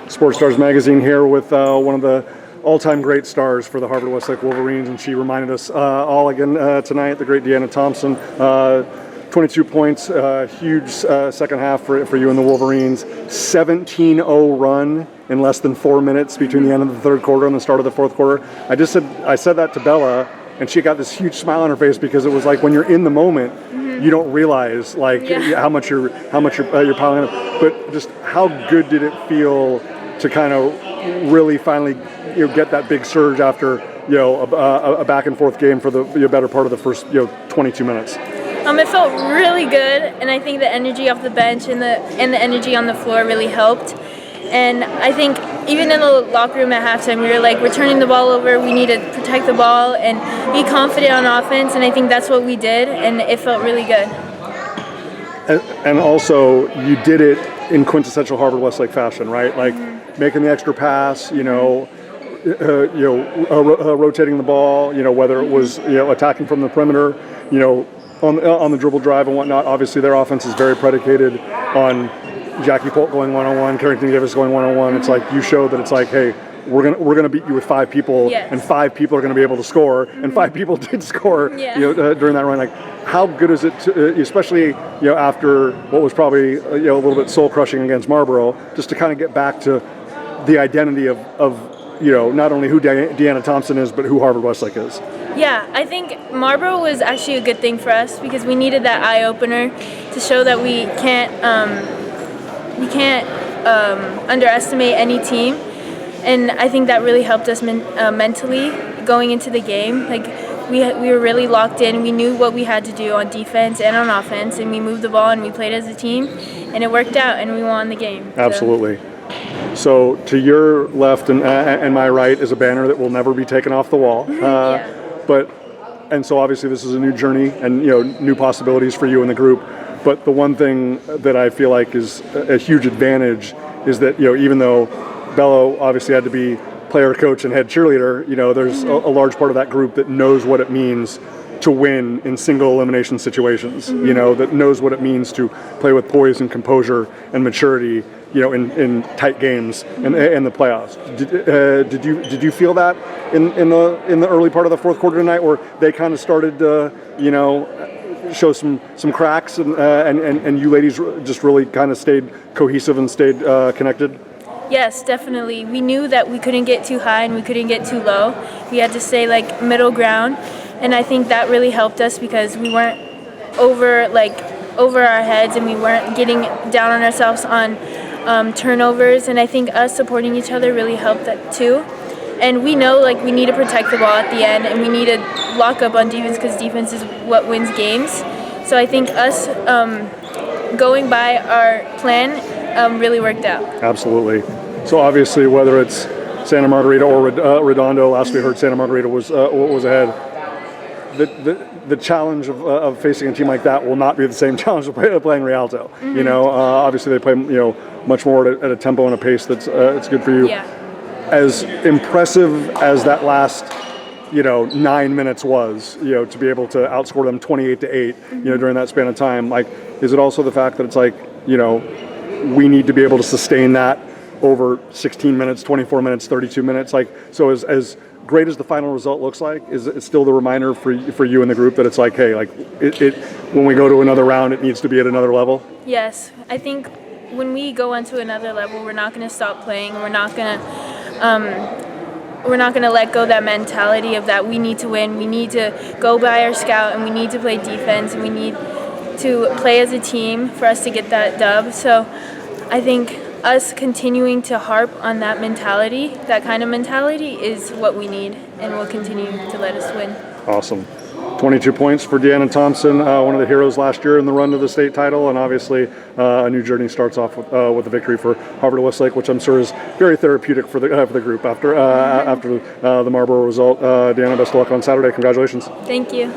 Sports Stars magazine here with one of the all-time great stars for the Harvard-Westlake Wolverines, and she reminded us all again tonight, the great Deana Thompson. 22 points, huge second half for you and the Wolverines. 17-0 run in less than 4 minutes between the end of the third quarter and the start of the fourth quarter. I said that to Bella, and she got this huge smile on her face because it was like when you're in the moment, you don't realize how much you're piling up. But just how good did it feel to kind of really finally get that big surge after a back and forth game for the better part of the first 22 minutes? It felt really good, and I think the energy off the bench and the energy on the floor really helped. And I think even in the locker room at halftime, we were like, we're turning the ball over, we need to protect the ball and be confident on offense, and I think that's what we did, and it felt really good. And also, you did it in quintessential Harvard-Westlake fashion, right? Like making the extra pass, rotating the ball, whether it was attacking from the perimeter, on the dribble drive and whatnot. Obviously, their offense is very predicated on Jackie Polk going one-on-one, Carrington Davis going one-on-one. It's like you show that it's like, hey, we're gonna beat you with 5 people, and 5 people are gonna be able to score, and 5 people did score. During that run. Like, how good is it, especially after what was probably a little bit soul crushing against Marlborough, just to kind of get back to the identity of not only who Deana Thompson is, but who Harvard-Westlake is. Yeah, I think Marlborough was actually a good thing for us because we needed that eye opener to show that we can't underestimate any team, and I think that really helped us mentally going into the game. Like we were really locked in. We knew what we had to do on defense and on offense, and we moved the ball and we played as a team, and it worked out, and we won the game. Absolutely. So to your left and my right is a banner that will never be taken off the wall. And so obviously this is a new journey and new possibilities for you and the group. But the one thing that I feel like is a huge advantage is that even though Bello obviously had to be player, coach, and head cheerleader, there's a large part of that group that knows what it means to win in single elimination situations. That knows what it means to play with poise and composure and maturity. In tight games and the playoffs. Did you feel that in the early part of the fourth quarter tonight, where they kind of started to show some cracks and you ladies just really kind of stayed cohesive and stayed connected? Yes, definitely. We knew that we couldn't get too high and we couldn't get too low. We had to stay like middle ground, and I think that really helped us because we weren't over our heads and we weren't getting down on ourselves on turnovers, and I think us supporting each other really helped that too. And we know we need to protect the ball at the end, and we need to lock up on defense because defense is what wins games. So I think us going by our plan really worked out. Absolutely. So obviously, whether it's Santa Margarita or Redondo, last we heard Santa Margarita was ahead. The challenge of facing a team like that will not be the same challenge of playing Rialto. Obviously they play much more at a tempo and a pace that's it's good for you. Yeah. As impressive as that last 9 minutes was, to be able to outscore them 28-8, during that span of time. Like, is it also the fact that it's like we need to be able to sustain that over 16 minutes, 24 minutes, 32 minutes? Like, so as great as the final result looks like, is it still the reminder for you and the group that it's like, hey, like it when we go to another round, it needs to be at another level? Yes, I think when we go onto another level, we're not going to stop playing. We're not going to let go of that mentality of that we need to win. We need to go by our scout, and we need to play defense, and we need to play as a team for us to get that dub. So I think us continuing to harp on that mentality, that kind of mentality, is what we need, and will continue to let us win. Awesome. 22 points for Deana Thompson, one of the heroes last year in the run to the state title, and obviously a new journey starts off with a victory for Harvard-Westlake, which I'm sure is very therapeutic for the group after the Marlborough result. Deana, best of luck on Saturday. Congratulations. Thank you.